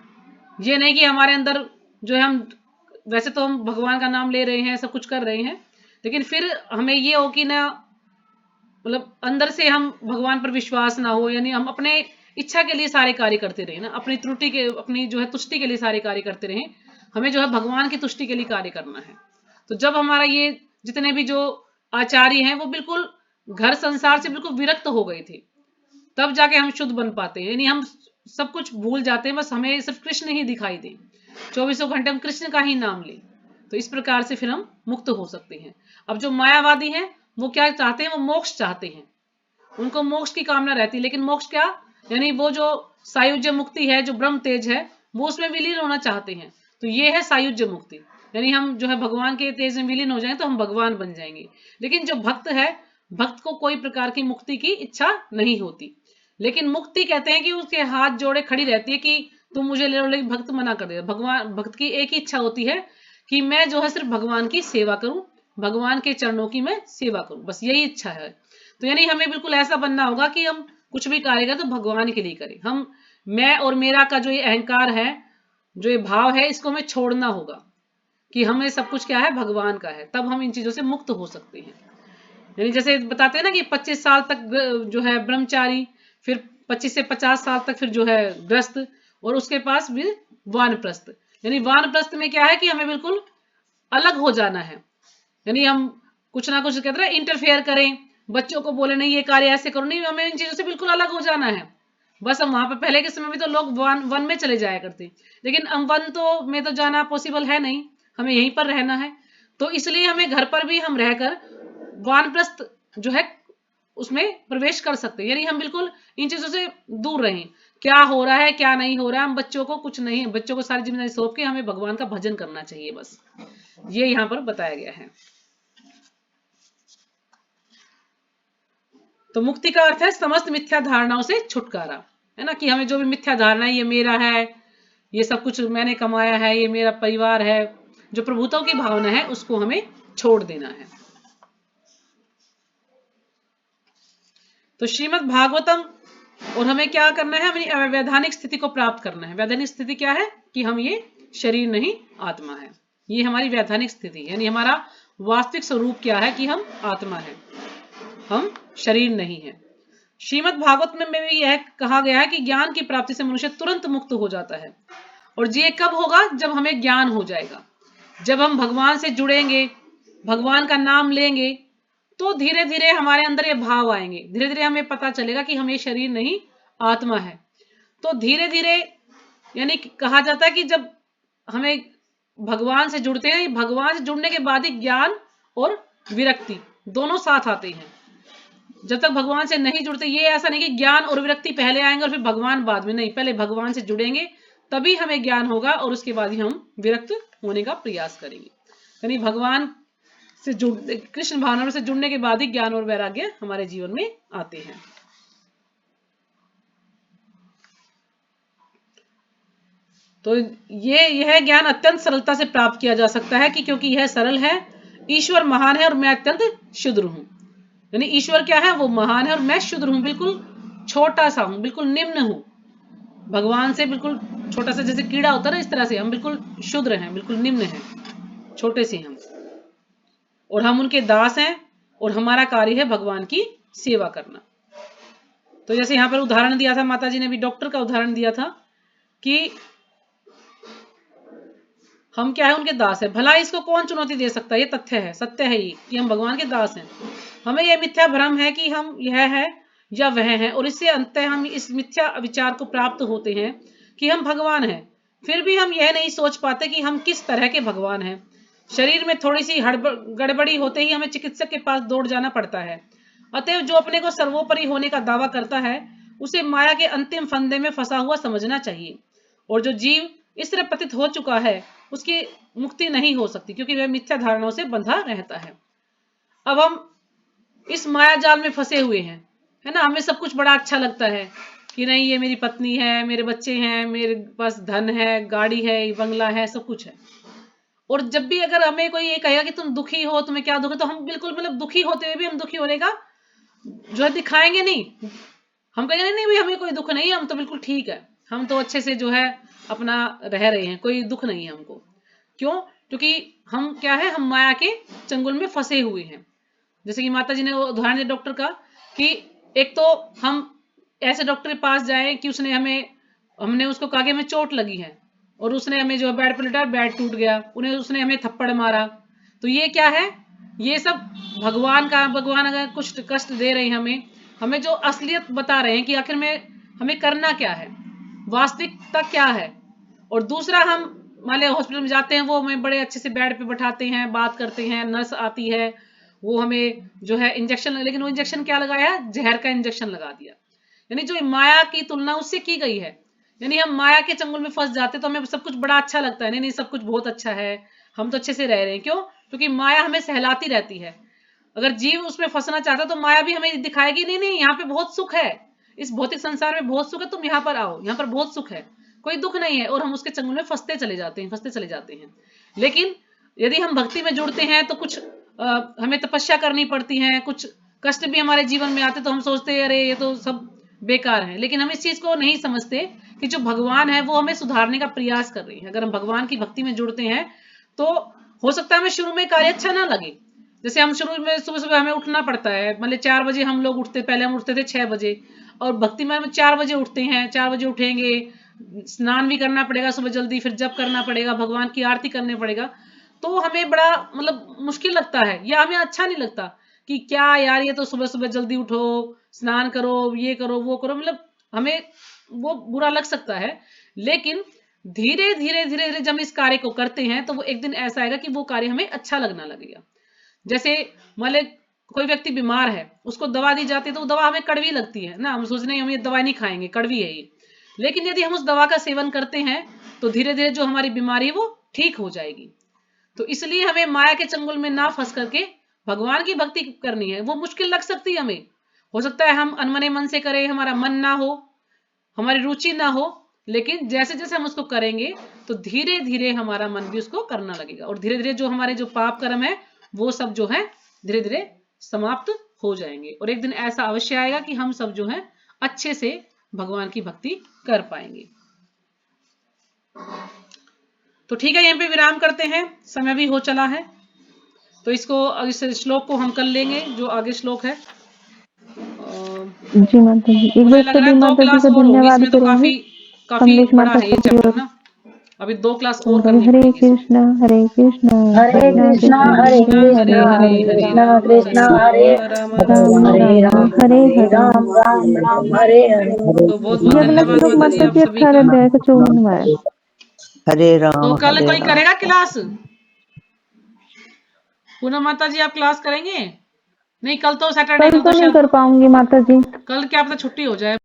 ये नहीं कि हमारे अंदर जो है हम वैसे तो हम भगवान का नाम ले रहे हैं, सब कुछ कर रहे हैं, लेकिन फिर हमें ये हो कि ना मतलब अंदर से हम भगवान पर विश्वास ना हो, यानी हम अपने इच्छा के लिए सारे कार्य करते रहे ना, अपनी त्रुटि के, अपनी जो है तुष्टि के लिए सारे कार्य करते रहे। हमें जो है भगवान की तुष्टि के लिए कार्य करना है। तो जब हमारा ये जितने भी जो आचार्य हैं वो बिल्कुल घर संसार से बिल्कुल विरक्त हो गए थे, तब जाके हम शुद्ध बन पाते हैं। यानी हम सब कुछ भूल जाते हैं, बस हमें सिर्फ कृष्ण ही दिखाई दे, 24 घंटे हम कृष्ण का ही नाम लें। तो इस प्रकार से फिर हम मुक्त हो सकते हैं। अब जो मायावादी हैं वो क्या चाहते हैं? वो मोक्ष चाहते हैं, उनको मोक्ष की कामना रहती है। लेकिन मोक्ष क्या? यानी वो जो सायुज्य मुक्ति है, जो ब्रह्म तेज है, वो उसमें विलीन होना चाहते हैं। तो ये है सायुज्य मुक्ति, यानी हम जो है भगवान के तेज में विलीन हो जाएं तो हम भगवान बन जाएंगे। लेकिन जो भक्त है, भक्त को कोई प्रकार की मुक्ति की इच्छा नहीं होती। लेकिन मुक्ति कहते हैं कि उसके हाथ जोड़े खड़ी रहती है कि तुम मुझे ले लो, लेकिन भक्त मना कर देगा। भगवान भक्त की एक ही इच्छा होती है कि मैं जो है सिर्फ भगवान की सेवा करूं, भगवान के चरणों की मैं सेवा करूं, बस यही इच्छा है। तो यानी हमें बिल्कुल ऐसा बनना होगा कि हम कुछ भी कार्य करें तो भगवान के लिए करें। हम मैं और मेरा का जो ये अहंकार है, जो ये भाव है, इसको हमें छोड़ना होगा कि हमें सब कुछ क्या है? भगवान का है। तब हम इन चीजों से मुक्त हो सकते हैं। यानी जैसे बताते हैं ना कि 25 साल तक जो है ब्रह्मचारी, फिर 25 से 50 साल तक फिर जो है ग्रस्त, और उसके पास भी वानप्रस्थ। यानी वानप्रस्थ में क्या है कि हमें बिल्कुल अलग हो जाना है। यानी हम कुछ ना कुछ कहते हैं इंटरफेयर करें, बच्चों को बोले नहीं ये कार्य ऐसे करो, नहीं, हमें इन चीजों से बिल्कुल अलग हो जाना है। बस हम वहां पे पहले के समय में तो लोग वन में चले जाया करते, लेकिन हम वन तो में तो जाना पॉसिबल है नहीं, हमें यहीं पर रहना है। तो इसलिए हमें घर पर भी हम रहकर वानप्रस्थ जो है उसमें प्रवेश कर सकते हैं, यानी हम बिल्कुल इन चीजों से दूर रहें। क्या हो रहा है क्या नहीं हो रहा है, हम बच्चों को कुछ नहीं, बच्चों को सारी जिम्मेदारी सौंप के हमें भगवान का भजन करना चाहिए, बस ये यहाँ पर बताया गया है। तो मुक्ति का अर्थ है समस्त मिथ्या धारणाओं से छुटकारा, है ना, कि हमें जो भी मिथ्या धारणा है, ये मेरा है, ये सब कुछ मैंने कमाया है, ये मेरा परिवार है, जो प्रभुत्व की भावना है उसको हमें छोड़ देना है। तो श्रीमद् भागवतम, और हमें क्या करना है, हमें वैधानिक स्थिति को प्राप्त करना है। वैधानिक स्थिति क्या है कि हम ये शरीर नहीं आत्मा है, ये हमारी वैधानिक स्थिति, यानी हमारा वास्तविक स्वरूप क्या है कि हम आत्मा है, हम शरीर नहीं है। श्रीमद् भागवत में भी यह कहा गया है कि ज्ञान की प्राप्ति से मनुष्य तुरंत मुक्त हो जाता है। और ये कब होगा, जब हमें ज्ञान हो जाएगा, जब हम भगवान से जुड़ेंगे, भगवान का नाम लेंगे, तो धीरे धीरे हमारे अंदर ये भाव आएंगे, धीरे धीरे हमें पता चलेगा कि हम ये शरीर नहीं आत्मा है। तो धीरे धीरे, यानी कहा जाता है कि जब हमें भगवान से जुड़ते हैं, भगवान से जुड़ने के बाद ही ज्ञान और विरक्ति दोनों साथ आते हैं। जब तक भगवान से नहीं जुड़ते, ये ऐसा नहीं कि ज्ञान और विरक्ति पहले आएंगे और फिर भगवान बाद में, नहीं, पहले भगवान से जुड़ेंगे तभी हमें ज्ञान होगा और उसके बाद ही हम विरक्त होने का प्रयास करेंगे। यानी भगवान से जुड़, कृष्ण भावना से जुड़ने के बाद ही ज्ञान और वैराग्य हमारे जीवन में आते हैं। तो यह ज्ञान अत्यंत सरलता से प्राप्त किया जा सकता है कि क्योंकि यह सरल है, ईश्वर महान है और मैं अत्यंत शुद्र हूं। यानी ईश्वर क्या है, वो महान है और मैं शुद्र हूं, बिल्कुल छोटा सा हूं, बिल्कुल निम्न हूं, भगवान से बिल्कुल छोटा सा, जैसे कीड़ा होता है ना, इस तरह से हम बिल्कुल शुद्र हैं, बिल्कुल निम्न हैं, छोटे से हम, और हम उनके दास हैं और हमारा कार्य है भगवान की सेवा करना। तो जैसे यहां पर उदाहरण दिया था, माता जी ने भी डॉक्टर का उदाहरण दिया था कि हम क्या है, उनके दास है। भला इसको कौन चुनौती दे सकता है, ये तथ्य है, सत्य है ये कि हम भगवान के दास हैं। हमें यह मिथ्या भ्रम है कि हम यह है या वह है, और इससे अंततः हम इस मिथ्या विचार को प्राप्त होते हैं कि हम भगवान हैं। फिर भी हम यह नहीं सोच पाते कि हम किस तरह के भगवान हैं। शरीर में थोड़ी सी गड़बड़ी होते ही हमें चिकित्सक के पास दौड़ जाना पड़ता है। अतएव जो अपने को सर्वोपरि होने का दावा करता है, उसे माया के अंतिम फंदे में फंसा हुआ समझना चाहिए। और जो जीव इस तरह पतित हो चुका है, उसकी मुक्ति नहीं हो सकती, क्योंकि वह मिथ्या धारणाओं से बंधा रहता है। अब हम इस माया जाल में फंसे हुए हैं, है ना, हमें सब कुछ बड़ा अच्छा लगता है कि नहीं, ये मेरी पत्नी है, मेरे बच्चे हैं, मेरे पास धन है, गाड़ी है, बंगला है, सब कुछ है। और जब भी अगर हमें कोई ये कहेगा कि तुम दुखी हो, तुम्हें क्या दुख है, तो हम बिल्कुल, मतलब दुखी होते हुए भी हम दुखी होने का जो है दिखाएंगे नहीं। हम कहेंगे नहीं भाई, हमें कोई दुख नहीं है, हम तो बिल्कुल ठीक है, हम तो अच्छे से जो है अपना रह रहे हैं, कोई दुख नहीं है हमको। क्यों? क्योंकि हम क्या है, हम माया के चंगुल में फंसे हुए हैं। जैसे कि माता जी ने उदाहरण दिया डॉक्टर का, कि एक तो हम ऐसे डॉक्टर के पास जाए कि हमने उसको कहा कि हमें चोट लगी है, और उसने हमें जो बेड पर लिटाया, बेड टूट गया, उसने हमें थप्पड़ मारा। तो ये क्या है, ये सब भगवान अगर कुछ कष्ट दे रहे हैं हमें जो असलियत बता रहे हैं कि आखिर में हमें करना क्या है, वास्तविकता क्या है। और दूसरा, हम मान लिया हॉस्पिटल में जाते हैं, वो हमें बड़े अच्छे से बेड पे बैठाते हैं, बात करते हैं, नर्स आती है, वो हमें जो है इंजेक्शन, लेकिन वो इंजेक्शन क्या लगाया, जहर का इंजेक्शन लगा दिया। यानी जो माया की तुलना उससे की गई है, यानी हम माया के चंगुल में फंस जाते तो हमें सब कुछ बड़ा अच्छा लगता है, नहीं सब कुछ बहुत अच्छा है, हम तो अच्छे से रह रहे हैं। क्यों? क्योंकि माया हमें सहलाती रहती है। अगर जीव उसमें फंसना चाहता तो माया भी हमें दिखाएगी, नहीं यहाँ पे बहुत सुख है, इस भौतिक संसार में बहुत सुख है, तुम यहाँ पर आओ, यहाँ पर बहुत सुख है, कोई दुख नहीं है, और हम उसके चंगुल में फंसते चले जाते हैं। लेकिन यदि हम भक्ति में जुड़ते हैं तो कुछ हमें तपस्या करनी पड़ती है, कुछ कष्ट भी हमारे जीवन में आते तो हम सोचते हैं अरे ये तो सब बेकार है। लेकिन हम इस चीज को नहीं समझते कि जो भगवान है वो हमें सुधारने का प्रयास कर रही है। अगर हम भगवान की भक्ति में जुड़ते हैं तो हो सकता है हमें शुरू में कार्य अच्छा ना लगे। जैसे हम शुरू में सुबह हमें उठना पड़ता है, मतलब 4 बजे हम लोग उठते, पहले हम उठते थे 6 बजे, और भक्ति में हम 4 बजे उठते हैं, 4 बजे उठेंगे, स्नान भी करना पड़ेगा सुबह जल्दी, फिर जप करना पड़ेगा, भगवान की आरती करने पड़ेगा। तो हमें बड़ा मतलब मुश्किल लगता है या हमें अच्छा नहीं लगता कि क्या यार ये तो सुबह सुबह जल्दी उठो, स्नान करो, ये करो, वो करो, मतलब हमें वो बुरा लग सकता है। लेकिन धीरे धीरे धीरे धीरे जब हम इस कार्य को करते हैं तो वो एक दिन ऐसा आएगा कि वो कार्य हमें अच्छा लगना लगेगा। जैसे मान ले कोई व्यक्ति बीमार है, उसको दवा दी जाती है तो वो दवा हमें कड़वी लगती है ना, हम सोच रहे हैं हम ये दवा नहीं खाएंगे, कड़वी है ये। लेकिन यदि हम उस दवा का सेवन करते हैं तो धीरे धीरे जो हमारी बीमारी है वो ठीक हो जाएगी। तो इसलिए हमें माया के चंगुल में ना फंस करके भगवान की भक्ति करनी है। वो मुश्किल लग सकती है हमें, हो सकता है हम अनमने मन से करें, हमारा मन ना हो, हमारी रुचि ना हो, लेकिन जैसे जैसे हम उसको करेंगे तो धीरे धीरे हमारा मन भी उसको करना लगेगा और धीरे धीरे जो हमारे जो पाप कर्म है वो सब जो है धीरे धीरे समाप्त हो जाएंगे और एक दिन ऐसा अवश्य आएगा कि हम सब जो है अच्छे से भगवान की भक्ति कर पाएंगे। तो ठीक है, यहीं पे विराम करते हैं, समय भी हो चला है। तो इसको इस श्लोक को हम कर लेंगे, जो आगे श्लोक है। जी माता जी, एक मुझे बार लग रहा सभी है 2 माता जी क्लास का और होगी, धन्यवाद इसमें तो करेंगे। काफी कमलेश बड़ा माता है ये की चैप्टर ओर ना, अभी 2 क्लास और चल रही। करनी हरे पड़ेगी इसमें। कृष्णा हरे कृष्णा हरे कृष्णा कृष्णा कृष्णा हरे हरे कृष्णा हरे हरे हरे कृष्णा कृष्णा हरे राम राम राम हरे राम राम हरे हरे हरे। राम राम राम हरे हरे। तो बहुत बहुत ये अगला धन्यवाद श्लोक माता जी माता आप जी सभी 18 का। अध्याय का 54वां है। हरे तो राम कल हरे कोई राम। करेगा क्लास? पूनम माता जी आप क्लास करेंगे? नहीं, कल तो सैटरडे, कल कल तो तो नहीं शायद कर पाऊंगी माता जी। कल क्या पता छुट्टी हो जाए।